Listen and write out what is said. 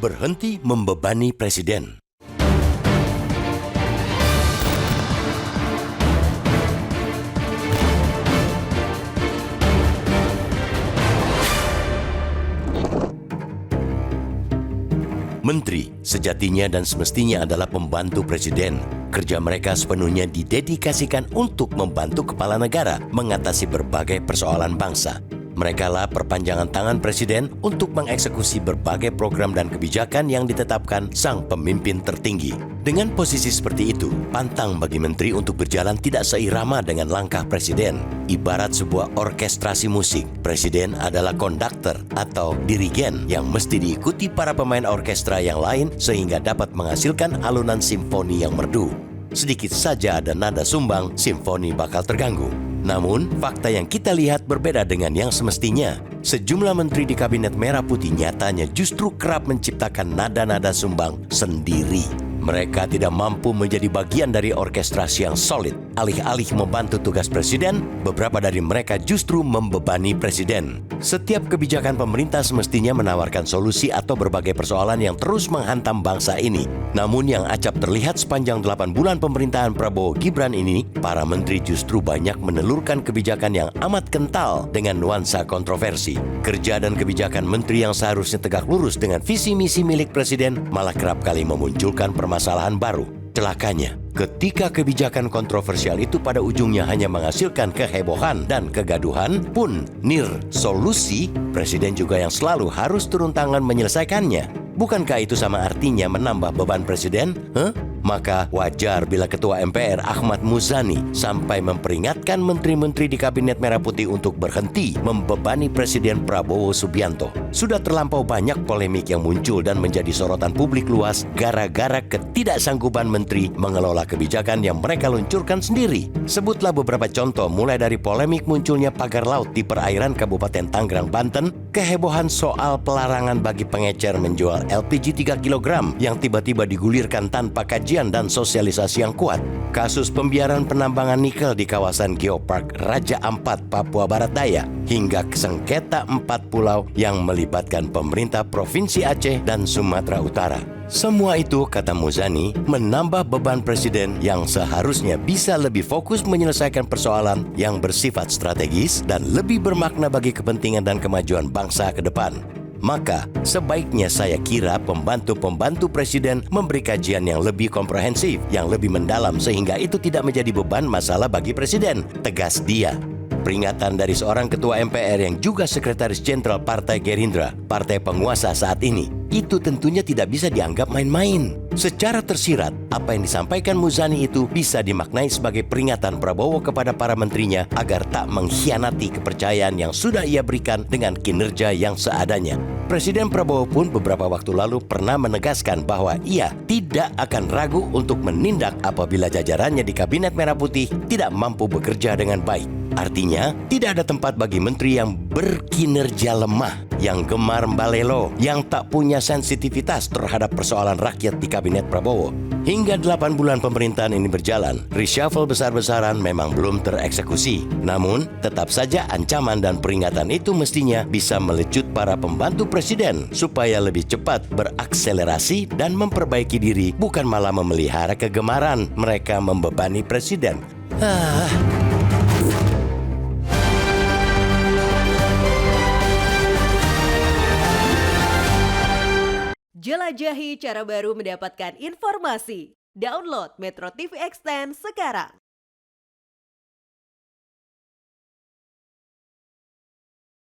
berhenti membebani presiden. Menteri sejatinya dan semestinya adalah pembantu presiden. Kerja mereka sepenuhnya didedikasikan untuk membantu kepala negara mengatasi berbagai persoalan bangsa. Merekalah perpanjangan tangan presiden untuk mengeksekusi berbagai program dan kebijakan yang ditetapkan sang pemimpin tertinggi. Dengan posisi seperti itu, pantang bagi menteri untuk berjalan tidak seirama dengan langkah presiden. Ibarat sebuah orkestrasi musik, presiden adalah konduktor atau dirigen yang mesti diikuti para pemain orkestra yang lain sehingga dapat menghasilkan alunan simfoni yang merdu. Sedikit saja ada nada sumbang, simfoni bakal terganggu. Namun, fakta yang kita lihat berbeda dengan yang semestinya. Sejumlah menteri di Kabinet Merah Putih nyatanya justru kerap menciptakan nada-nada sumbang sendiri. Mereka tidak mampu menjadi bagian dari orkestrasi yang solid. Alih-alih membantu tugas presiden, beberapa dari mereka justru membebani presiden. Setiap kebijakan pemerintah semestinya menawarkan solusi atau berbagai persoalan yang terus menghantam bangsa ini. Namun yang acap terlihat sepanjang 8 bulan pemerintahan Prabowo Gibran ini, para menteri justru banyak menelurkan kebijakan yang amat kental dengan nuansa kontroversi. Kerja dan kebijakan menteri yang seharusnya tegak lurus dengan visi misi milik presiden malah kerap kali memunculkan permasalahan baru. Celakanya, ketika kebijakan kontroversial itu pada ujungnya hanya menghasilkan kehebohan dan kegaduhan pun solusi, presiden juga yang selalu harus turun tangan menyelesaikannya. Bukankah itu sama artinya menambah beban presiden? Maka wajar bila Ketua MPR Ahmad Muzani sampai memperingatkan menteri-menteri di Kabinet Merah Putih untuk berhenti membebani Presiden Prabowo Subianto. Sudah terlampau banyak polemik yang muncul dan menjadi sorotan publik luas gara-gara ketidaksanggupan menteri mengelola kebijakan yang mereka luncurkan sendiri. Sebutlah beberapa contoh, mulai dari polemik munculnya pagar laut di perairan Kabupaten Tangerang, Banten, kehebohan soal pelarangan bagi pengecer menjual LPG 3 kg yang tiba-tiba digulirkan tanpa kajian dan sosialisasi yang kuat. Kasus pembiaran penambangan nikel di kawasan Geopark Raja Ampat, Papua Barat Daya, hingga sengketa 4 pulau yang melibatkan pemerintah Provinsi Aceh dan Sumatera Utara. Semua itu, kata Muzani, menambah beban presiden yang seharusnya bisa lebih fokus menyelesaikan persoalan yang bersifat strategis dan lebih bermakna bagi kepentingan dan kemajuan bangsa ke depan. Maka, sebaiknya saya kira pembantu-pembantu presiden memberi kajian yang lebih komprehensif, yang lebih mendalam sehingga itu tidak menjadi beban masalah bagi presiden, tegas dia. Peringatan dari seorang ketua MPR yang juga sekretaris jenderal Partai Gerindra, partai penguasa saat ini, itu tentunya tidak bisa dianggap main-main. Secara tersirat, apa yang disampaikan Muzani itu bisa dimaknai sebagai peringatan Prabowo kepada para menterinya agar tak mengkhianati kepercayaan yang sudah ia berikan dengan kinerja yang seadanya. Presiden Prabowo pun beberapa waktu lalu pernah menegaskan bahwa ia tidak akan ragu untuk menindak apabila jajarannya di Kabinet Merah Putih tidak mampu bekerja dengan baik. Artinya, tidak ada tempat bagi menteri yang berkinerja lemah, yang gemar mbalelo, yang tak punya sensitivitas terhadap persoalan rakyat di Kabinet Prabowo. Hingga 8 bulan pemerintahan ini berjalan, reshuffle besar-besaran memang belum tereksekusi. Namun, tetap saja ancaman dan peringatan itu mestinya bisa melecut para pembantu presiden supaya lebih cepat berakselerasi dan memperbaiki diri, bukan malah memelihara kegemaran mereka membebani presiden. Jelajahi cara baru mendapatkan informasi. Download Metro TV Extend sekarang.